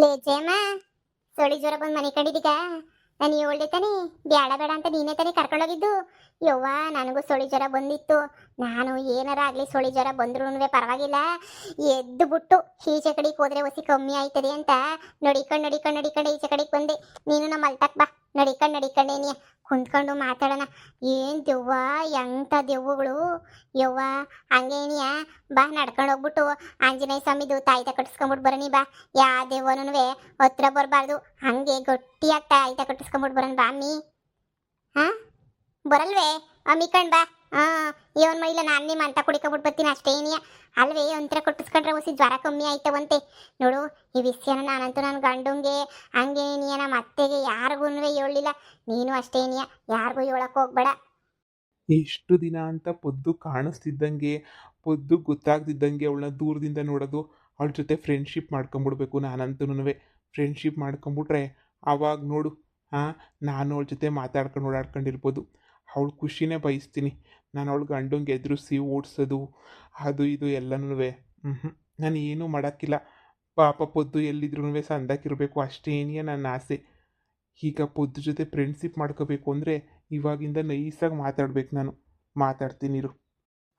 ಲೇ ಜಯಮ್ಮ, ಸೊಳಿ ಜ್ವರ ಬಂದು ಮನೆ ಕಂಡಿದ್ದೀಗ. ನಾನು ಹೇಳ್ದೆ ತಾನೆ ಬ್ಯಾಡ ಬೇಡ ಅಂತ ನೀನೇ ತಾನೆ ಕರ್ಕೊಂಡೋಗಿದ್ದು. ಯವ್ವ, ನನಗೂ ಸೊಳಿ ಜ್ವರ ಬಂದಿತ್ತು. ನಾನು ಏನಾರ ಆಗಲಿ ಸೊಳಿ ಜ್ವರ ಬಂದ್ರೂ ಪರವಾಗಿಲ್ಲ, ಎದ್ದು ಬಿಟ್ಟು ಈಚೆ ಕಡೆಗೆ ಹೋದ್ರೆ ಒಸಿ ಕಮ್ಮಿ ಆಯ್ತದೆ ಅಂತ ನಡಿಕೊಂಡು ಈಚೆ ಕಡೆಗೆ ಬಂದೆ. ನೀನು ನಮ್ಮ ಅಲ್ತಕ್ ಬಾ, ನಡಿಕೊಂಡೇನಿಯ ಕುಂತ್ಕೊಂಡು ಮಾತಾಡೋಣ. ಏನು ದೆವ್ವ, ಎಂಥ ದೆವ್ವಗಳು ಯವ್ವ. ಹಂಗೇನಿಯ ಬಾ, ನಡ್ಕೊಂಡು ಹೋಗ್ಬಿಟ್ಟು ಆಂಜನೇಯ ಸ್ವಾಮಿದು ತಾಯ್ತ ಕಟ್ಟಿಸ್ಕೊಂಬಿಟ್ಟು ಬರೋಣಿ ಬಾ. ಯಾ ದೆವ್ವನೂ ಹತ್ರ ಬರಬಾರ್ದು, ಹಂಗೆ ಗಟ್ಟಿಯಾಗಿ ತಾಯ್ತ ಕಟ್ಟಿಸ್ಕೊಂಬಿಟ್ಟು ಬರೋಣ ಬಾ ಅಮ್ಮಿ. ಹಾ ಬರಲ್ವೇ ಅಮ್ಮಿ ಕಣ್ ಬಾ. ಇವನ್ ಮೈಲ ನಾನು ನಿಮ್ಮ ಅಂತ ಕುಡಿಕೊಬಿಟ್ಟು ಬರ್ತೀನಿ ಅಷ್ಟೇನಿಯ. ಅಲ್ವೇ ಒಂಥರ ಕೊಟ್ಟಿಸ್ಕೊಂಡ್ರೆ ಹೊಸಿ ಜ್ವರ ಕಮ್ಮಿ ಆಯ್ತವಂತೆ ನೋಡು. ಈ ವಿಷಯನ ನಾನಂತೂ ನನ್ನ ಗಂಡಂಗೆ ಹಂಗೇನಿಯ ನಮ್ಮ ಅತ್ತೆಗೆ ಯಾರಿಗೂ ಹೇಳಿಲ್ಲ. ನೀನು ಅಷ್ಟೇನಿಯ, ಯಾರಿಗೂ ಹೇಳಕ್ ಹೋಗ್ಬೇಡ. ಎಷ್ಟು ದಿನ ಅಂತ ಪೊದ್ದು ಕಾಣಿಸ್ತಿದ್ದಂಗೆ, ಪೊದ್ದು ಗೊತ್ತಾಗ್ತಿದ್ದಂಗೆ ಅವಳನ್ನ ದೂರದಿಂದ ನೋಡೋದು, ಅವಳ ಜೊತೆ ಫ್ರೆಂಡ್ಶಿಪ್ ಮಾಡ್ಕೊಂಬಿಡ್ಬೇಕು. ನಾನಂತೂ ಫ್ರೆಂಡ್ಶಿಪ್ ಮಾಡ್ಕೊಂಬಿಟ್ರೆ ಆವಾಗ ನೋಡು, ನಾನು ಅವಳ ಜೊತೆ ಮಾತಾಡ್ಕೊಂಡು ಓಡಾಡ್ಕೊಂಡಿರ್ಬೋದು. ಅವಳು ಖುಷಿನೇ ಬಯಸ್ತೀನಿ. ನಾನು ಅವಳು ಗಂಡಂಗೆ ಎದುರಿಸಿ ಓಡಿಸೋದು ಅದು ಇದು ಎಲ್ಲನೂ ನಾನು ಏನೂ ಮಾಡೋಕ್ಕಿಲ್ಲ. ಪಾಪ ಪೊದ್ದು ಎಲ್ಲಿದ್ರೂ ಸಂದಕ್ಕಿರಬೇಕು ಅಷ್ಟೇನಿಯ ನನ್ನ ಆಸೆ. ಈಗ ಪೊದ್ದು ಜೊತೆ ಫ್ರೆಂಡ್ಶಿಪ್ ಮಾಡ್ಕೋಬೇಕು ಅಂದರೆ ಇವಾಗಿಂದ ನೈಸಾಗಿ ಮಾತಾಡ್ಬೇಕು. ನಾನು ಮಾತಾಡ್ತೀನಿರು.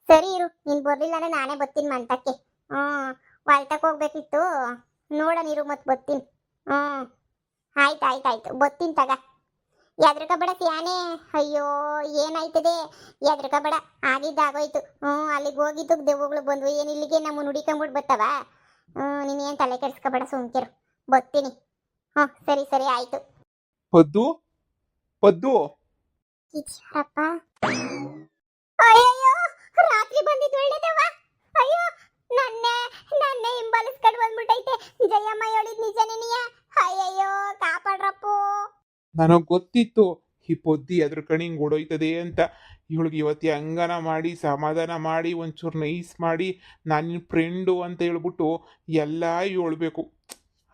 ಸರಿ ಇರು, ನೀನ್ ಬರ್ಲಿಲ್ಲ ಅಂದ್ರೆ ನಾನೇ ಬರ್ತೀನಿ ಮಂತಕ್ಕೆ. ಹೊಲ್ತಕ್ಕೆ ಹೋಗ್ಬೇಕಿತ್ತು, ನೋಡೋಣಿರು ಮತ್ತೆ ಬರ್ತೀನಿ. ಆಯ್ತು ಬರ್ತೀನಿ ತಗ. ಎದ್ರಕಬೇಡ ಸಿಯಾನೆ. ಅಯ್ಯೋ ಏನಾಯ್ತದೆ, ಎದ್ರಕಬೇಡ, ಆಗಿದ್ದಾಗೋಯ್ತು. ಅಲ್ಲಿಗೆ ಹೋಗಿದ್ದು ದೆವ್ವಗಳು ಬಂದ್ವು, ಏನು ಇಲ್ಲಿಗೆ ನಮ್ಮ ನುಡಿಕೊಂಬಿಟ್ಟು ಬರ್ತಾವ. ನೀನೇನು ತಲೆ ಕೆಡಿಸ್ಕೊಬೇಡ, ಸುಮ್ಕಿರು, ಬರ್ತೀನಿ. ಸರಿ ಆಯ್ತು. ಪದ್ದು ಪದ್ದು ಈಶ್ವರಪ್ಪ, ಅಯ್ಯಯ್ಯೋ ರಾತ್ರಿ ಬಂದಿದ್ದು ಒಳ್ಳೇದವ. ಅಯ್ಯೋ ನನ್ನೇ ಹಿಂಬಾಲಿಸ್ಕೊಂಡು ಬಂದ್ಬಿಟ್ಟೈತೆ. ಜಯಮ್ಮ ಹೇಳಿದ್ ನಿಜನೇನಿಯ? ಅಯ್ಯಯ್ಯೋ ಕಾಪಾಡ್ರಪ್ಪು. ನನಗೆ ಗೊತ್ತಿತ್ತು ಈ ಪೊದ್ದಿ ಅದ್ರ ಕಣಿಂಗ್ ಓಡೋಯ್ತದೆ ಅಂತ. ಇವಳಿಗೆ ಇವತ್ತು ಹೆಂಗನ ಮಾಡಿ ಸಮಾಧಾನ ಮಾಡಿ ಒಂಚೂರು ನೈಸ್ ಮಾಡಿ ನಾನು ನಿನ್ನ ಫ್ರೆಂಡು ಅಂತ ಹೇಳ್ಬಿಟ್ಟು ಎಲ್ಲ ಹೇಳ್ಬೇಕು.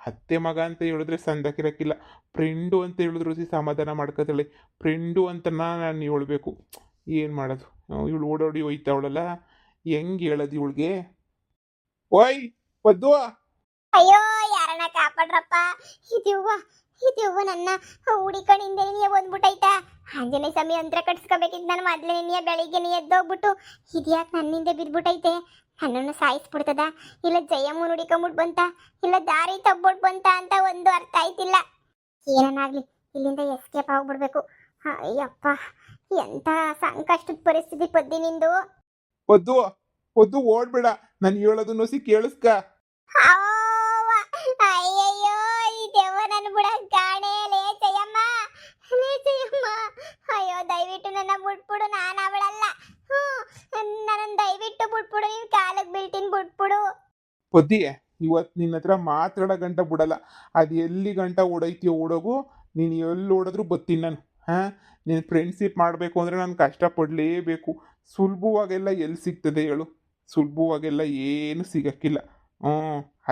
ಅತ್ತೆ ಮಗ ಅಂತ ಹೇಳಿದ್ರೆ ಸಂದಕ್ಕಿರಕ್ಕಿಲ್ಲ, ಫ್ರೆಂಡು ಅಂತ ಹೇಳಿದ್ರು ಸಮಾಧಾನ ಮಾಡ್ಕೋತಾಳೆ. ಫ್ರೆಂಡು ಅಂತ ನಾನು ಹೇಳ್ಬೇಕು. ಏನು ಮಾಡೋದು, ಇವಳು ಓಡೋಡಿ ಹೋಯ್ತಾವಳಲ್ಲ, ಹೆಂಗೆ ಹೇಳೋದು ಇವಳಿಗೆ? ಓಯ್ ಪದ್ದು, ಅಯ್ಯೋ ಯಾರನ್ನ ಕಾಪಾಡ್ರಪ್ಪ. ಇದೆವ್ವ ನನ್ನ ಹುಡಿಕಣಿಂದ ನೀ ಬಂದ್ಬಿಟ್ಟೈತಾ. ಆಂಜನೇಯ ಸ್ವಾಮಿ ಯಂತ್ರ ಕಟ್ಸ್ಕೋಬೇಕಿದ್ದು ನಾನು ಮೊದಲನೇ ಬೆಳಿಗ್ಗೆ ಎದ್ದೋಗ್ಬಿಟ್ಟು ಇದ್ಯಾಕೆ ನನ್ನಿಂದ ಬಿದ್ಬಿಟ್ಟೈತೆ. ನನ್ನನ್ನು ಸಾಯಿಸ್ಬಿಡ್ತದ, ಇಲ್ಲ ಜಯಮ್ಮ ಹುಡಿಕೊಂಬಿಟ್ಟು ಬಂತ, ಇಲ್ಲ ದಾರಿ ತಬ್ಬಿಟ್ಟು ಬಂತ ಅಂತ ಒಂದು ಅರ್ಥ ಆಯ್ತಿಲ್ಲ. ಏನನ್ನಾಗ್ಲಿ ಇಲ್ಲಿಂದ ಎಸ್ಕೇಪ್ ಆಗ್ಬಿಡ್ಬೇಕು. ಅಯ್ಯಪ್ಪ, ಎಂತ ಸಂಕಷ್ಟದ ಪರಿಸ್ಥಿತಿ ಪದ್ದಿ ನಿಂದು. ಪದ್ದು ಪದ್ದು ಓಡ್ಬೇಡ, ನಾನು ಹೇಳೋದನ್ನು ಕೇಳಿಸ್ಕ. ಅಯ್ಯಯ್ಯೋ ಈ ದೆವ್ವ ನನ್ನ ಬಿಡಕ್ ಕಾಣೆ. ಲೇ ಜಯಮ್ಮ. ಅಯ್ಯೋ ದಯವಿಟ್ಟು ನನ್ನ ಬಿಟ್ಬಿಡು, ನಾನು ಅವಳಲ್ಲ. ನನ್ನ ದಯವಿಟ್ಟು ಬಿಟ್ಬಿಡು, ನಿನ್ ಕಾಲಕ್ಕೆ ಬೀಳ್ತೀನಿ, ಬಿಟ್ಬಿಡು. ಪದ್ದಿ, ಇವತ್ತು ನಿನ್ನ ಹತ್ರ ಮಾತಾಡೋ ಗಂಟ ಬಿಡಲ್ಲ. ಅದು ಎಲ್ಲಿ ಗಂಟ ಓಡೈತೀಯೋ ಓಡೋಗು, ನೀನು ಎಲ್ಲಿ ಓಡಿದ್ರು ಬತ್ತೀನಿ ನಾನು. ನೀನು ಫ್ರೆಂಡ್ಶಿಪ್ ಮಾಡಬೇಕು ಅಂದರೆ ನಾನು ಕಷ್ಟಪಡಲೇಬೇಕು. ಸುಲಭವಾಗೆಲ್ಲ ಎಲ್ಲಿ ಸಿಗ್ತದೆ ಹೇಳು? ಸುಲಭವಾಗೆಲ್ಲ ಏನು ಸಿಗಕ್ಕಿಲ್ಲ.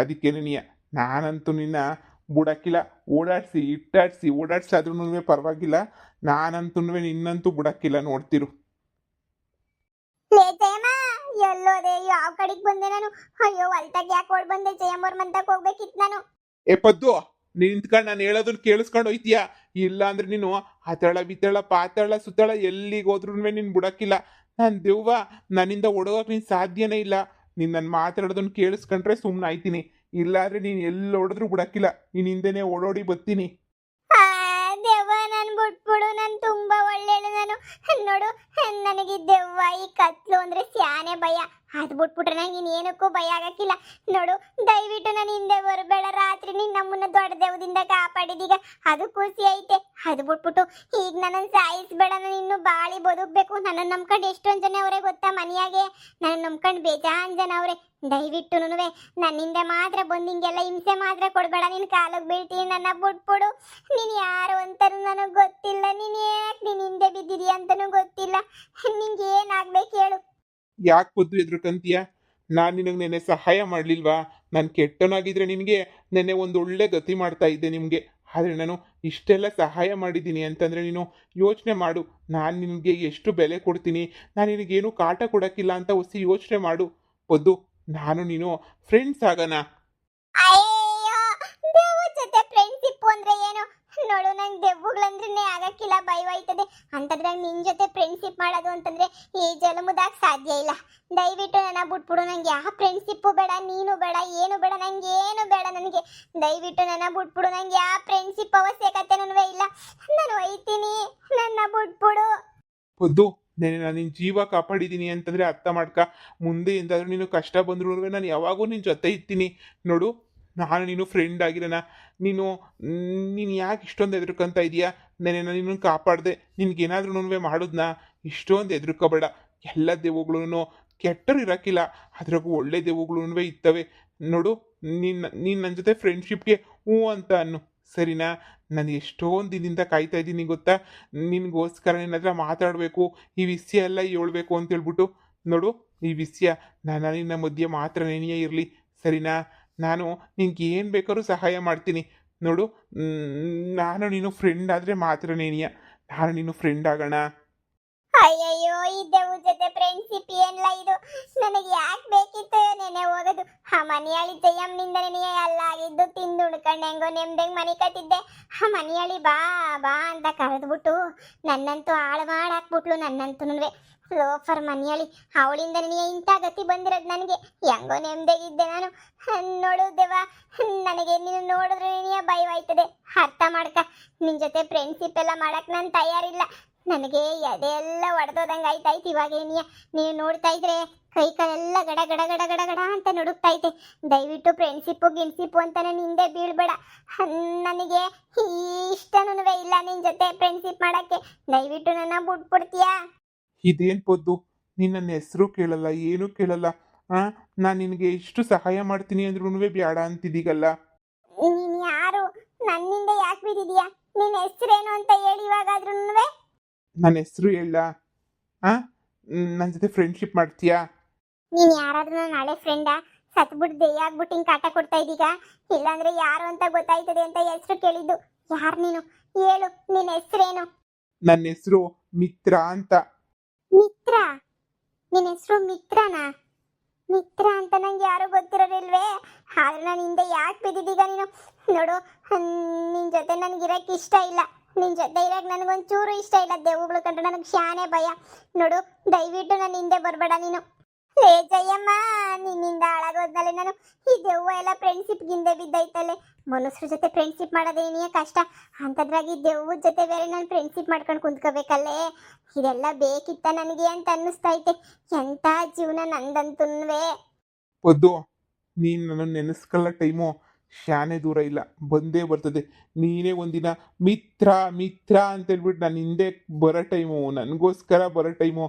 ಅದಕ್ಕೇನೆ ನೀಯ ನಾನಂತೂ ನಿನ್ನ ಬಿಡಕ್ಕಿಲ್ಲ. ಓಡಾಡ್ಸಾದ್ರೂ ಪರವಾಗಿಲ್ಲ, ನಾನಂತೂ ನಿನ್ನಂತೂ ಬಿಡಕ್ಕಿಲ್ಲ, ನೋಡ್ತಿರು. ಲೇ ಜಯಮ್ಮ, ಎಲ್ಲೋದೆ, ಯಾವ ಕಡೆಗೆ ಬಂದೆ ನಾನು? ಅಯ್ಯೋ ಹೊಲ್ತಾಗ ಯಾಕೆ ಓಡ್ ಬಂದೆ? ಜಯಮ್ಮವ್ರ ಮಂತಕ್ಕೆ ಹೋಗ್ಬೇಕಿತ್ತು ನಾನು. ಏ ಪದ್ದು, ನಿಂತ್ಕೊಂಡು ನಾನು ಹೇಳೋದನ್ನ ಕೇಳಿಸ್ಕೊಂಡು ಹೋಯ್ತೀಯಾ? ಇಲ್ಲ ಅಂದ್ರೆ ನೀನು ಆತಳ ಬಿತ್ತಳ ಪಾತಳ ಸುತ್ತಳ ಎಲ್ಲಿಗೆ ಹೋದ್ರೂ ನೀನು ಬಿಡಕ್ಕಿಲ್ಲ. ನಾನು ದೆವ್ವ, ನನ್ನಿಂದ ಓಡೋಗಕ್ಕೆ ನೀನು ಸಾಧ್ಯನೇ ಇಲ್ಲ. ನೀನು ನನ್ನ ಮಾತಾಡೋದನ್ನ ಕೇಳಿಸ್ಕೊಂಡ್ರೆ ಸುಮ್ಮನೆ ಆಯ್ತೀನಿ, ಇಲ್ಲಾಂದ್ರೆ ನೀನು ಎಲ್ಲಿ ಓಡಿದ್ರು ಬಿಡಕ್ಕಿಲ್ಲ. ನೀನು ಹಿಂದೆನೇ ಓಡೋಡಿ ಬರ್ತೀನಿ. ದೆವ್ವ, ನಾನು ಬಿಟ್ಬಿಡು, ನಾನು ತುಂಬಾ ಒಳ್ಳೆಯಳು. ನಾನು ನೋಡು, ನನಗೆ ದೆವ್ವ ಈ ಕತ್ಲು ಅಂದ್ರೆ ಸ್ಯಾನೆ ಭಯ. ಅದು ಬಿಟ್ಬಿಟ್ರೆ ನಂಗೆ ಇನ್ನೇನಕ್ಕೂ ಭಯ ಆಗಕ್ಕಿಲ್ಲ. ನೋಡು, ದಯವಿಟ್ಟು ನಾನು ಹಿಂದೆ ಬರಬೇಡ. ರಾತ್ರಿ ನೀನು ನಮ್ಮನ್ನ ದೊಡ್ಡ ದೆವ್ವದಿಂದ ಕಾಪಾಡಿದೀಗ, ಅದು ಖುಷಿ ಐತೆ. ಅದು ಬಿಟ್ಬಿಟ್ಟು ಈಗ ನನ್ನನ್ನು ಸಾಯಿಸ್ಬೇಡ. ನಾನು ಇನ್ನು ಬಾಳಿ ಬದುಕಬೇಕು. ನನ್ನನ್ನು ನಂಬ್ಕೊಂಡು ಎಷ್ಟೊಂದು ಜನ ಅವರೇ ಗೊತ್ತಾ ಮನೆಯಾಗೆ. ನನ್ನ ನಂಬ್ಕೊಂಡು ಬೇಜಾನ್ ಜನ ಅವರೇ. ದಯವಿಟ್ಟು ನನ್ನಿಂದ ಮಾತ್ರ ಬಂದು ಹಿಂಗೆಲ್ಲ ಹಿಂಸೆ ಮಾತ್ರ ಕೊಡಬೇಡ. ನಿನ್ನ ಕಾಲಿಗೆ ಬೀಳ್ತೀನಿ, ನನ್ನ ಬಿಟ್ಬಿಡು. ನೀನು ಯಾರು ಅಂತಲೂ ನನಗೆ ಗೊತ್ತಿಲ್ಲ. ನೀನು ಯಾಕೆ ನೀನು ಹಿಂದೆ ಬಿದ್ದಿದೀಯ ಅಂತಲೂ ಗೊತ್ತಿಲ್ಲ. ನಿಂಗೆ ಏನಾಗ್ಬೇಕು ಹೇಳು? ಯಾಕೆ ಪದ್ದು ಎದ್ರಕಂತೀಯ? ನಾನು ನಿನಗೆ ನೆನ್ನೆ ಸಹಾಯ ಮಾಡಲಿಲ್ವಾ? ನಾನು ಕೆಟ್ಟನಾಗಿದ್ರೆ ನಿನಗೆ ನೆನ್ನೆ ಒಂದು ಒಳ್ಳೆ ಗತಿ ಮಾಡ್ತಾ ಇದ್ದೆ ನಿಮಗೆ. ಆದರೆ ನಾನು ಇಷ್ಟೆಲ್ಲ ಸಹಾಯ ಮಾಡಿದ್ದೀನಿ ಅಂತಂದರೆ ನೀನು ಯೋಚನೆ ಮಾಡು. ನಾನು ನಿನಗೆ ಎಷ್ಟು ಬೆಲೆ ಕೊಡ್ತೀನಿ, ನಾನು ನಿನಗೇನು ಕಾಟ ಕೊಡೋಕ್ಕಿಲ್ಲ ಅಂತ ಹೊಸಿ ಯೋಚನೆ ಮಾಡು. ಪದ್ದು, ನಾನು ನೀನು ಫ್ರೆಂಡ್ಸ್ ಆಗೋಣ. ಅಯ್ಯೋ ದೇವ, ಆಗಕ್ಕಿಲ್ಲ, ಭಯವಾಯ್ತದೆ. ಅಂತಂದ್ರೆ ನಿನ್ ಜೊತೆ ಫ್ರೆಂಡ್ಶಿಪ್ ಮಾಡೋದು ಅಂತಂದ್ರೆ ಈ ಜನ್ಮದಾಗ ಸಾಧ್ಯ ಇಲ್ಲ. ದಯವಿಟ್ಟು ನನ್ನ ಬಿಟ್ಬಿಡು. ನಂಗೆ ಯಾವ ಫ್ರೆಂಡ್ಶಿಪ್ಪು ಬೇಡ, ನೀನು ಬೇಡ, ಏನು ಬೇಡ, ನಂಗೆ ಏನು ಬೇಡ. ನನಗೆ ದಯವಿಟ್ಟು ನನ್ನ ಬಿಟ್ಬಿಡು. ನಂಗೆ ಯಾವ ಫ್ರೆಂಡ್ಶಿಪ್ ಅವಶ್ಯಕತೆನೂ ಇಲ್ಲ. ನಾನು ಒಯ್ತೀನಿ, ನನ್ನ ಬಿಟ್ಬಿಡು. ಪದ್ದು, ನಾನು ನಿನ್ನ ಜೀವ ಕಾಪಾಡಿದ್ದೀನಿ ಅಂತಂದರೆ ಅರ್ಥ ಮಾಡ್ಕ. ಮುಂದೆ ಎಂದಾದ್ರೂ ನೀನು ಕಷ್ಟ ಬಂದ್ರು ನಾನು ಯಾವಾಗೂ ನಿನ್ನ ಜೊತೆ ಇರ್ತೀನಿ ನೋಡು. ನಾನು ನೀನು ಫ್ರೆಂಡ್ ಆಗಿರೋಣ. ನೀನು ನೀನು ಯಾಕೆ ಇಷ್ಟೊಂದು ಹೆದರ್ಕೊಂತ ಇದೀಯಾ? ನಾನು ನಿನ್ನ ಕಾಪಾಡಿದೆ, ನಿನ್ಗೇನಾದ್ರೂ ಮಾಡಿದ್ನಾ? ಇಷ್ಟೊಂದು ಹೆದರ್ಕೋಬೇಡ. ಎಲ್ಲ ದೆವ್ವಗಳು ಕೆಟ್ಟರು ಇರೋಕ್ಕಿಲ್ಲ, ಅದ್ರಾಗೂ ಒಳ್ಳೆ ದೆವ್ವಗಳು ಇರ್ತವೆ ನೋಡು. ನೀನು ನನ್ನ ಜೊತೆ ಫ್ರೆಂಡ್ಶಿಪ್ಗೆ ಹ್ಞೂ ಅಂತ ಅನ್ನು, ಸರಿನಾ? ನಾನು ಎಷ್ಟೊಂದು ದಿನದಿಂದ ಕಾಯ್ತಾ ಇದ್ದೀನಿ ಗೊತ್ತಾ, ನಿನಗೋಸ್ಕರ ನಿನ್ನ ಹತ್ರ ಮಾತಾಡಬೇಕು, ಈ ವಿಷಯ ಎಲ್ಲ ಹೇಳ್ಬೇಕು ಅಂತೇಳ್ಬಿಟ್ಟು. ನೋಡು, ಈ ವಿಷಯ ನಿನ್ನ ಮಧ್ಯೆ ಮಾತ್ರ ನೆನೆಯೇ ಇರಲಿ, ಸರಿನಾ? ನಾನು ನಿನ್ಗೆ ಏನು ಬೇಕಾದ್ರೂ ಸಹಾಯ ಮಾಡ್ತೀನಿ ನೋಡು. ನಾನು ನೀನು ಫ್ರೆಂಡ್ ಆದರೆ ಮಾತ್ರ ನೆನೆಯ. ನಾನು ನೀನು ಫ್ರೆಂಡ್ ಆಗೋಣ. ಅಯ್ಯಯ್ಯೋ, ಈ ದೇವ್ರ ಜೊತೆ ಫ್ರೆಂಡ್ಶಿಪ್ ಏನ್ಲ ಇದು? ನನಗೆ ಯಾಕೆ ಬೇಕಿತ್ತು ನೆನೆ ಹೋಗೋದು? ಆ ಮನೆಯಾಳಿ ಜಯಮ್ಮನಿಂದನೇ ಎಲ್ಲ ಆಗಿದ್ದು. ತಿಂದು ಉಣ್ಕೊಂಡು ಹೆಂಗೋ ನೆಮ್ಮದಿಗೆ ಮನೆ ಕಟ್ಟಿದ್ದೆ. ಆ ಮನೆಯಾಳಿ ಬಾ ಬಾ ಅಂತ ಕರೆದ್ಬಿಟ್ಟು ನನ್ನಂತೂ ಹಾಳು ಮಾಡಾಕ್ಬಿಟ್ಲು. ನನ್ನಂತೂ ಲೋಫರ್ ಮನೆಯಾಳಿ, ಅವಳಿಂದ ನನಗೆ ಇಂಥ ಗತಿ ಬಂದಿರೋದು. ನನಗೆ ಹೆಂಗೋ ನೆಮ್ಮದಿಗಿದ್ದೆ ನಾನು. ನೋಡು ದೇವ, ನನಗೆ ನೀನು ನೋಡಿದ್ರೆ ನೀನೇ ಭಯವಾಯ್ತದೆ. ಅರ್ಥ ಮಾಡ್ಕ. ನಿನ್ನ ಜೊತೆ ಫ್ರೆಂಡ್ಶಿಪ್ ಎಲ್ಲ ಮಾಡಕ್ಕೆ ನಾನು ತಯಾರಿಲ್ಲ. ನನಗೆ ಎದೆಲ್ಲ ಒಡೆದೋದಂಗೆ ಆಯ್ತಾಯ್ತು ಇವಾಗ. ನೀನು ನೋಡ್ತಾ ಇದ್ರೆ ಕೈ ಕಾಲೆಲ್ಲ ಗಡ ಗಡ ಗಡ ಗಡ ಗಡ ಅಂತ ನಡುಕ್ತಾ ಐತೆ. ದಯವಿಟ್ಟು ಫ್ರೆಂಡ್ಶಿಪ್ಪು ಗಿನ್ಶಿಪ್ಪು ಅಂತಾನೆ ನಿಂದೆ ಬೀಳ್ಬೇಡ. ನನಗೆ ಇಷ್ಟನೂ ಇಲ್ಲ ನಿನ್ನ ಜೊತೆ ಫ್ರೆಂಡ್ಶಿಪ್ ಮಾಡೋಕ್ಕೆ. ದಯವಿಟ್ಟು ನನ್ನ ಬಿಟ್ಬಿಡ್ತೀಯಾ? ಇದೇನು ಪದ್ದು, ನೀನು ನನ್ನ ಹೆಸರು ಕೇಳಲ್ಲ, ಏನೂ ಕೇಳಲ್ಲ. ನಾನು ನಿನಗೆ ಇಷ್ಟು ಸಹಾಯ ಮಾಡ್ತೀನಿ ಅಂದ್ರೂ ಬೇಡ ಅಂತಿದ್ದೀಗಲ್ಲ. ನೀನು ಯಾರು? ನನ್ನಿಂದ ಯಾಕೆ ಬಿದ್ದಿದ್ಯಾ? ನಿನ್ನ ಹೆಸರೇನು ಅಂತ ಹೇಳಿ ಇವಾಗಾದ್ರೂ. ನನ್ನ ಹೆಸರು ಹೇಳ. ನನ್ನ ಜೊತೆ ಫ್ರೆಂಡ್ಶಿಪ್ ಮಾಡ್ತೀಯಾ? ನೀನು ಯಾರಾದ್ರೂ ನಾಳೆ ಫ್ರೆಂಡಾ? ಸತ್ಬಿಟ್ಟು ದೆಯ್ಯ ಆಗ್ಬಿಟ್ಟು ಹಿಂಗೆ ಕಾಟ ಕೊಡ್ತಾ ಇದ್ದೀಗ? ಇಲ್ಲಾಂದ್ರೆ ಯಾರು ಅಂತ ಗೊತ್ತಾಯ್ತದೆ ಅಂತ ಹೆಸರು ಕೇಳಿದ್ದು. ಯಾರು ನೀನು? ಹೇಳು, ನಿನ್ನ ಹೆಸರೇನು? ನನ್ನ ಹೆಸರು ಮಿತ್ರ ಅಂತ. ಮಿತ್ರ? ನಿನ್ನ ಹೆಸರು ಮಿತ್ರನಾ? ಮಿತ್ರ ಅಂತ ನಂಗೆ ಯಾರು ಗೊತ್ತಿರೋದಿಲ್ವೇ? ಆದ್ರೆ ನಾನು ಹಿಂದೆ ಯಾಕೆ ಬಿದ್ದಿದ್ದೀಗ ನೀನು? ನೋಡು, ನಿನ್ನ ಜೊತೆ ನನಗಿರಕ್ಕೆ ಇಷ್ಟ ಇಲ್ಲ. ನಿನ್ನ ಜೊತೆ ಇರಕ್ಕೆ ನನಗೊಂಚೂರು ಇಷ್ಟ ಇಲ್ಲ. ದೆವ್ವಗಳು ಕಂಡ್ರೆ ನನಗೆ ಶಾನೆ ಭಯ. ನೋಡು, ದಯವಿಟ್ಟು ನನ್ನ ಹಿಂದೆ ಬರಬೇಡ ನೀನು. ಲೇ ಜಯಮ್ಮ, ನಿನ್ನಿಂದ ಹಾಳಾಗೋದ್ನಲ್ಲೇ ನಾನು. ಈ ದೆವ್ವ ಎಲ್ಲ ಫ್ರೆಂಡ್ಶಿಪ್ಗೆ ಹಿಂದೆ ಬಿದ್ದೈತಲ್ಲೇ. ಮನುಷ್ಯರ ಜೊತೆ ಫ್ರೆಂಡ್ಶಿಪ್ ಮಾಡೋದೇನೇ ಕಷ್ಟ, ಅಂಥದ್ರಾಗಿ ದೆವ್ವದ ಜೊತೆ ಬೇರೆ ನಾನು ಫ್ರೆಂಡ್ಶಿಪ್ ಮಾಡ್ಕೊಂಡು ಕುಂತ್ಕೋಬೇಕಲ್ಲೇ. ಇದೆಲ್ಲ ಬೇಕಿತ್ತ ನನಗೆ ಅಂತ ಅನ್ನಿಸ್ತೈತೆ. ಎಂಥ ಜೀವನ ನಂದಂತುನ್ವೇ. ಪದ್ದು, ನೀನು ನನ್ನ ನೆನೆಸ್ಕೊಳ್ಳೋ ಟೈಮು ಶಾನೆ ದೂರ ಇಲ್ಲ, ಬಂದೇ ಬರ್ತದೆ. ನೀನೇ ಒಂದಿನ ಮಿತ್ರ ಮಿತ್ರ ಅಂತೇಳ್ಬಿಟ್ಟು ನಾನು ಹಿಂದೆ ಬರೋ ಟೈಮು, ನನಗೋಸ್ಕರ ಬರೋ ಟೈಮು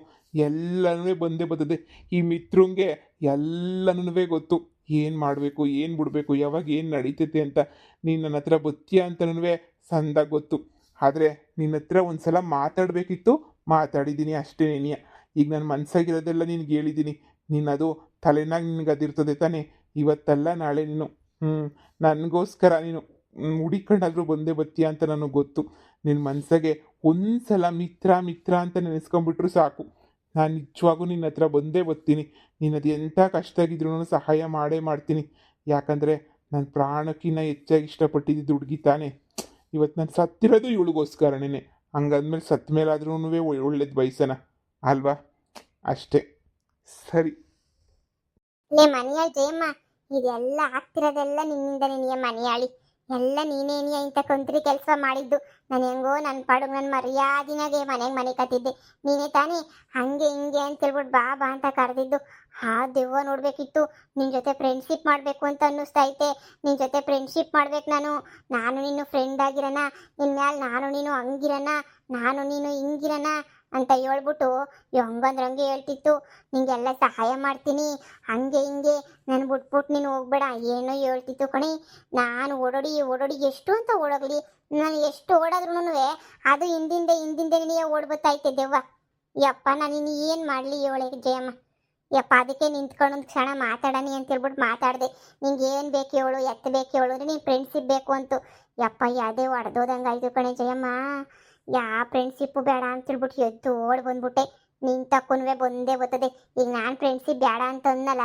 ಎಲ್ಲನೂ ಬಂದೇ ಬರ್ತದೆ. ಈ ಮಿತ್ರಂಗೆ ಎಲ್ಲನೂ ಗೊತ್ತು, ಏನು ಮಾಡಬೇಕು, ಏನು ಬಿಡಬೇಕು, ಯಾವಾಗ ಏನು ನಡೀತೈತೆ ಅಂತ. ನೀನು ನನ್ನ ಹತ್ರ ಬತ್ತೀಯ ಅಂತನೂ ಸಂದಾಗ ಗೊತ್ತು. ಆದರೆ ನಿನ್ನ ಹತ್ರ ಒಂದು ಸಲ ಮಾತಾಡಬೇಕಿತ್ತು, ಮಾತಾಡಿದ್ದೀನಿ ಅಷ್ಟೇ ನೆನೆಯ. ಈಗ ನನ್ನ ಮನಸ್ಸಾಗಿರೋದೆಲ್ಲ ನಿನ್ಗೆ ಹೇಳಿದ್ದೀನಿ. ನೀನು ಅದು ತಲೆನಾಗ ನಿನ್ಗೆ ಅದಿರ್ತದೆ ತಾನೇ. ಇವತ್ತಲ್ಲ ನಾಳೆ ನೀನು ನನಗೋಸ್ಕರ ನೀನು ಹುಡಿಕೊಂಡಾದ್ರೂ ಬಂದೇ ಬತ್ತೀಯ ಅಂತ ನನಗೆ ಗೊತ್ತು. ನಿನ್ನ ಮನಸ್ಸಿಗೆ ಒಂದು ಸಲ ಮಿತ್ರ ಮಿತ್ರ ಅಂತ ನೆನೆಸ್ಕೊಂಡ್ಬಿಟ್ರು ಸಾಕು. ನಾನು ನಿಜವಾಗೂ ನಿನ್ನ ಹತ್ರ ಬಂದೇ ಬರ್ತೀನಿ. ನಿನ್ನದು ಎಂಥ ಕಷ್ಟ ಆಗಿದ್ರೂ ಸಹಾಯ ಮಾಡೇ ಮಾಡ್ತೀನಿ. ಯಾಕಂದರೆ ನನ್ನ ಪ್ರಾಣಕ್ಕಿಂತ ಹೆಚ್ಚಾಗಿ ಇಷ್ಟಪಟ್ಟಿದ್ದು ಹುಡುಗಿ ತಾನೆ. ಇವತ್ತು ನಾನು ಸತ್ತಿರೋದು ಇವಳಿಗೋಸ್ಕರನೇ. ಹಂಗಂದ್ಮೇಲೆ ಸತ್ತ ಮೇಲಾದ್ರೂ ಒಳ್ಳೇದು ಬಯಸೋಣ ಅಲ್ವಾ? ಅಷ್ಟೇ, ಸರಿ. ಲೇ ಮನೆಯಾಳಿ ಜಯಮ್ಮ, ಇದೆಲ್ಲ ಆಗ್ತಿರೋದೆಲ್ಲ ನಿನ್ನಿಂದ. ನಿನಗೆ ಮನೆಯಾಳಿ ಎಲ್ಲ ನೀನೇನಿಯ ಇಂಥ ಕೊಂತ್ರಿ ಕೆಲಸ ಮಾಡಿದ್ದು. ನಾನು ಹೆಂಗೋ ನನ್ನ ಪಾಡುಗೆ ನನ್ನ ಮರ್ಯಾದಿನಾಗೆ ಮನೆ ಕತ್ತಿದ್ದೆ. ನೀನೇ ತಾನೇ ಹಂಗೆ ಹಿಂಗೆ ಅಂತೇಳ್ಬಿಟ್ಟು ಬಾ ಬಾ ಅಂತ ಕರೆದಿದ್ದು. ಆ ದೆವ್ವ ನೋಡಬೇಕಿತ್ತು. ನಿನ್ನ ಜೊತೆ ಫ್ರೆಂಡ್ಶಿಪ್ ಮಾಡಬೇಕು ಅಂತ ಅನ್ನಿಸ್ತೈತೆ. ನಿನ್ನ ಜೊತೆ ಫ್ರೆಂಡ್ಶಿಪ್ ಮಾಡ್ಬೇಕು ನಾನು ನೀನು ಫ್ರೆಂಡ್ ಆಗಿರೋಣ. ಇನ್ಮೇಲೆ ನಾನು ನೀನು ಹಂಗಿರೋಣ, ನಾನು ನೀನು ಹಿಂಗಿರೋಣ ಅಂತ ಹೇಳ್ಬಿಟ್ಟು ಹೆಂಗಂದ್ರೆ ಹಂಗೆ ಹೇಳ್ತಿತ್ತು. ನಿಂಗೆಲ್ಲ ಸಹಾಯ ಮಾಡ್ತೀನಿ ಹಂಗೆ ಹಿಂಗೆ, ನಾನು ಬಿಟ್ಬಿಟ್ಟು ನೀನು ಹೋಗ್ಬೇಡ ಏನೋ ಹೇಳ್ತಿತ್ತು ಕಣಿ. ನಾನು ಓಡೋಡಿ ಎಷ್ಟು ಅಂತ ಓಡೋಗ್ಲಿ, ನಾನು ಎಷ್ಟು ಓಡಾದ್ರೂ ಅದು ಹಿಂದಿಂದೆ ನೀನೇ ಓಡ್ಬತ್ತೈತೆ ದೆವ್ವ. ಯಪ್ಪ, ನಾನು ಇನ್ನು ಏನು ಮಾಡಲಿ ಹೇಳಿ ಜಯಮ್ಮ. ಯಪ್ಪ, ಅದಕ್ಕೆ ನಿಂತ್ಕೊಂಡು ಒಂದು ಕ್ಷಣ ಮಾತಾಡೋಣ ಅಂತೇಳ್ಬಿಟ್ಟು ಮಾತಾಡಿದೆ. ನಿಂಗೆ ಏನು ಬೇಕು ಹೇಳು, ಬೇಕು ಹೇಳು ಅಂದರೆ ನೀನು ಫ್ರೆಂಡ್ಶಿಪ್ ಬೇಕು ಅಂತು. ಯಪ್ಪ, ಯಾವುದೇ ಹೊಡೆದೋದಂಗೆ ಆಯಿತು ಕಣೆ ಜಯಮ್ಮ. ಯಾವ ಫ್ರೆಂಡ್ಶಿಪ್ಪು ಬೇಡ ಅಂತೇಳ್ಬಿಟ್ಟು ಎದ್ದು ಓಡ್ ಬಂದ್ಬಿಟ್ಟೆ. ನಿನ್ ತಕ್ಕುನ್ವೆ ಬಂದೇ ಬರ್ತದೆ. ಈಗ ನಾನು ಫ್ರೆಂಡ್ಶಿಪ್ ಬೇಡ ಅಂತ ಅನ್ನಲ್ಲ,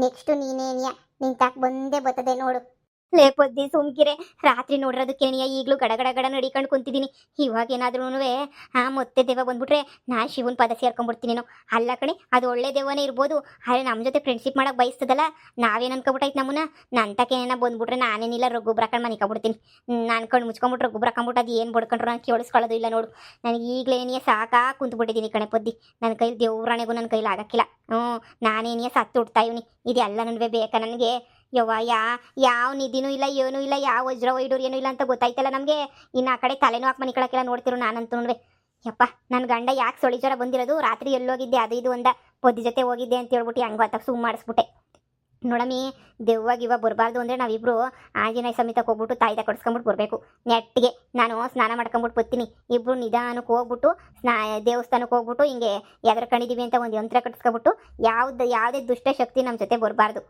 ನೆಕ್ಸ್ಟು ನೀನೇನಿಯ ನಿನ್ ತಕ್ಕ ಬಂದೇ ಬರ್ತದೆ ನೋಡು. ಲೇ ಪೊದ್ದಿ ಸುಮ್ಕಿರೆ, ರಾತ್ರಿ ನೋಡಿರೋದು ಕೇಣಿಯ ಈಗಲೂ ಗಡ ಗಡ ನಡಿಕೊಂಡು ಕುಂತಿದ್ದೀನಿ. ಇವಾಗ ಏನಾದ್ರೂ ಮತ್ತೆ ದೆವ್ವ ಬಂದ್ಬಿಟ್ರೆ ನಾ ಶಿವನ್ ಪದ ಸೇರ್ಕೊಂಡ್ಬಿಡ್ತೀನೇನೋ. ಅಲ್ಲ ಕಣೆ, ಅದು ಒಳ್ಳೆ ದೆವ್ವನೇ ಇರ್ಬೋದು, ಆದರೆ ನಮ್ಮ ಜೊತೆ ಫ್ರೆಂಡ್ಶಿಪ್ ಮಾಡಕ್ಕೆ ಬಯಸ್ತದಲ್ಲ. ನಾವೇನು ಅನ್ಕೊಬಿಟ್ಟೈತೆ ನಮ್ಮನ್ನ ನಂತಕೇನ ಬಂದ್ಬಿಟ್ರೆ ನಾನೇನಿಲ್ಲ ರಘುಬ್ರ ಹಾಕೊಂಡು ಮನಿಕೊಬಿಡ್ತೀನಿ. ನಾನು ಕಣ್ಣು ಮುಚ್ಕೊಂಬಿಟ್ರೆ ರಘುಬ್ರ ಹಾಕೊಂಬಿಟ್ಟು ಅದು ಏನು ಬಡ್ಕೊಂಡ್ರು ನಾನು ಕೇಳಿಸ್ಕೊಳ್ಳೋದು ಇಲ್ಲ ನೋಡು. ನನಗೆ ಈಗಲೇನೇ ಸಾಕಾ ಕುಂತ್ಬಿಟ್ಟಿದ್ದೀನಿ ಕಣೆ ಪೊದ್ದಿ. ನನ್ನ ಕೈಲಿ ದೇವ್ರಾಣೆಗೂ ನನ್ನ ಕೈಲಿ ಆಗಕ್ಕಿಲ್ಲ. ನಾನೇನೇ ಸತ್ತು ಹುಡ್ತಾ ಇವನಿ, ಇದೆಲ್ಲ ನನಗೆ ಬೇಕಾ ನನಗೆ? ಯವ್ವ, ಯಾವ ನಿಧಿನೂ ಇಲ್ಲ, ಏನೂ ಇಲ್ಲ, ಯಾವ ವಜ್ರ ವೈಡೂರ್ಯನೂ ಇಲ್ಲ ಅಂತ ಗೊತ್ತಾಯ್ತಲ್ಲ ನಮಗೆ. ಇನ್ನು ಆ ಕಡೆ ತಲೆನೂ ಹಾಕಿ ಮನಿಕೊಳಕ್ಕೆಲ್ಲ ನೋಡ್ತಿರು ನಾನಂತೂ. ಯಪ್ಪ, ನನ್ನ ಗಂಡ ಯಾಕೆ ಸೊಳಿ ಜ್ವರ ಬಂದಿರೋದು, ರಾತ್ರಿ ಎಲ್ಲೋಗಿದ್ದೆ ಅದು ಇದು ಒಂದ ಪೊದ್ದಿ ಜೊತೆ ಹೋಗಿದ್ದೆ ಅಂತ ಹೇಳ್ಬಿಟ್ಟು ಹಂಗೆ ಗೊತ್ತಾಗ ಸುಮ್ಮ ಮಾಡಿಸ್ಬಿಟ್ಟೆ. ನೋಡಮ್ಮಿ, ದೆವ್ವಾಗಿವ ಬರಬಾರ್ದು ಅಂದರೆ ನಾವಿಬ್ರು ಆಂಜನೇಯ ಸಮೇತಕ್ಕೆ ಹೋಗ್ಬಿಟ್ಟು ತಾಯ್ದ ಕೊಡಿಸ್ಕೊಂಬಿಟ್ಟು ಬರಬೇಕು. ನೆಟ್ಟಿಗೆ ನಾನು ಸ್ನಾನ ಮಾಡ್ಕೊಂಬಿಟ್ಟು ಬರ್ತೀನಿ. ಇಬ್ಬರು ನಿಧಾನಕ್ಕೆ ಹೋಗ್ಬಿಟ್ಟು ದೇವಸ್ಥಾನಕ್ಕೆ ಹೋಗ್ಬಿಟ್ಟು ಹಿಂಗೆ ಎದ್ರ ಕಣಿದೀವಿ ಅಂತ ಒಂದು ಯಂತ್ರ ಕಟ್ಸ್ಕೊಬಿಟ್ಟು ಯಾವುದೇ ದುಷ್ಟ ಶಕ್ತಿ ನಮ್ಮ ಜೊತೆ ಬರಬಾರ್ದು.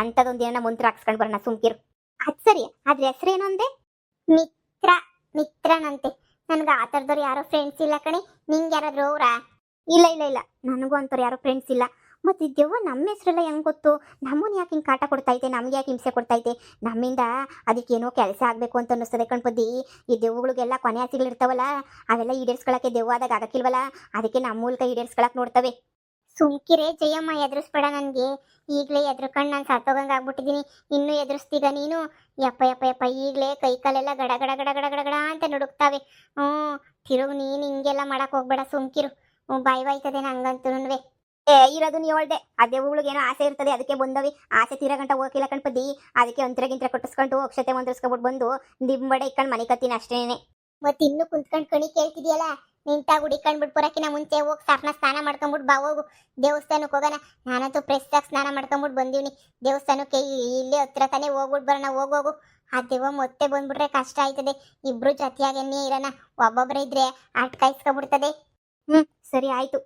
ಅಂಥದ್ದೊಂದು ಏನೋ ಮಂತ್ರ ಹಾಕ್ಸ್ಕೊಂಡು ಬರೋಣ, ಸುಮ್ಕಿರು. ಅದು ಸರಿ, ಅದ್ರ ಹೆಸ್ರೇನು ಅಂದೆ? ಮಿತ್ರನಂತೆ. ನನಗೆ ಆ ಥರದವ್ರು ಯಾರೋ ಫ್ರೆಂಡ್ಸ್ ಇಲ್ಲ ಕಣೆ. ನಿಂಗೆ ಯಾರಾದರೂ ಅವರಾ? ಇಲ್ಲ, ನನಗೂ ಅಂಥವ್ರು ಯಾರೋ ಫ್ರೆಂಡ್ಸ್ ಇಲ್ಲ. ಮತ್ತು ದೆವ್ವ ನಮ್ಮ ಹೆಸರೆಲ್ಲ ಹೆಂಗೆ ಗೊತ್ತು? ನಮ್ಮನ್ನು ಯಾಕೆ ಹಿಂಗೆ ಕಾಟ ಕೊಡ್ತೈತೆ, ನಮ್ಗೆ ಯಾಕೆ ಹಿಂಸೆ ಕೊಡ್ತೈತೆ? ನಮ್ಮಿಂದ ಅದಕ್ಕೇನೋ ಕೆಲಸ ಆಗಬೇಕು ಅಂತ ಅನ್ನಿಸ್ತದೆ ಕಣ್ಪದ್ದಿ. ಈ ದೆವ್ವಗಳಿಗೆಲ್ಲ ಕೊನೆ ಆಸೆಗಳಿರ್ತಾವಲ್ಲ, ಅವೆಲ್ಲ ಈಡೇರಿಸ್ಕೊಳಕ್ಕೆ ದೆವ್ವ ಆದಾಗ ಆಗಕ್ಕಿಲ್ವಲ್ಲ, ಅದಕ್ಕೆ ನಮ್ಮ ಮೂಲಕ ಈಡೇರಿಸ್ಕೊಳಕ್ಕೆ ನೋಡ್ತವೆ. ಸುಮ್ಕಿರೆ ಜಯಮ್ಮ, ಎದುರಿಸ್ಬೇಡ ನನಗೆ. ಈಗಲೇ ಎದ್ರುಕೊಂಡು ನಾನು ಸತ್ತೋಗಂಗೆ ಆಗ್ಬಿಟ್ಟಿದ್ದೀನಿ. ಇನ್ನೂ ಎದುರಿಸ್ತೀಗ ನೀನು? ಯಪ್ಪ, ಈಗಲೇ ಕೈ ಕಾಲೆಲ್ಲ ಗಡ ಗಡ ಗಡ ಗಡ ಗಡ ಗಡ ಅಂತ ನುಡುಕ್ತಾವೆ. ತಿರುಗು ನೀನು ಹಿಂಗೆಲ್ಲ ಮಾಡಕ್ಕೆ ಹೋಗ್ಬೇಡ, ಸುಮ್ಕಿರು. ಬಾಯ್ವಾಯ್ತದೆ ನಂಗಂತೂ. ಇರೋದು ನೀವು ಹೇಳ್ದೆ, ಆ ದೆವ್ವಗಳಿಗೇನೋ ಆಸೆ ಇರ್ತದೆ, ಅದಕ್ಕೆ ಬಂದವಿ. ಆಸೆ ತೀರ ಗಂಟ ಹೋಗಿಲ್ಲ ಕಣ್ಪದ್ದಿ. ಅದಕ್ಕೆ ಒಂಥರಗಿಂತ್ರ ಕೊಟ್ಟಿಸ್ಕೊಂಡು ಅಕ್ಷತೆ ಮಂತ್ರಿಸ್ಕೊಬಿಟ್ಟು ಬಂದು ನಿಂಬಡೆ ಇಕ್ಕೊಂಡು ಮನೆ ಕತ್ತೀನಿ ಅಷ್ಟೇನೆ. ಮತ್ತೆ ಇನ್ನೂ ಕುಂತ್ಕೊಂಡು ಕಣಿ ಕೇಳ್ತಿದ್ಯಲ್ಲ, ನಿಂತಾಗ ಹುಡಿಕೊಂಡ್ಬಿಟ್ಟು ಬರೋಕಿನ ಮುಂಚೆ ಹೋಗಿ ಸಾರ್ನ ಸ್ನಾನ ಮಾಡ್ಕೊಂಬಿಟ್ಟು ಬಾ ಹೋಗು. ದೇವಸ್ಥಾನಕ್ಕೆ ಹೋಗೋಣ. ನಾನಂತೂ ಫ್ರೆಶ್ಶಾಗಿ ಸ್ನಾನ ಮಾಡ್ಕೊಂಬಿಟ್ಟು ಬಂದೀನಿ. ದೇವಸ್ಥಾನಕ್ಕೆ ಇಲ್ಲೇ ಹತ್ರ ತಾನೇ ಹೋಗ್ಬಿಟ್ಟು ಬರೋಣ. ಹೋಗು. ಆ ದೆವ್ವ ಮತ್ತೆ ಬಂದ್ಬಿಟ್ರೆ ಕಷ್ಟ ಆಯ್ತದೆ. ಇಬ್ರು ಜೊತೆಯಾಗೆನ್ನೇ ಇರೋಣ. ಒಬ್ಬೊಬ್ಬರೇ ಇದ್ರೆ ಅಟ್ಕಾಯಿಸ್ಕೊಬಿಡ್ತದೆ. ಸರಿ ಆಯ್ತು.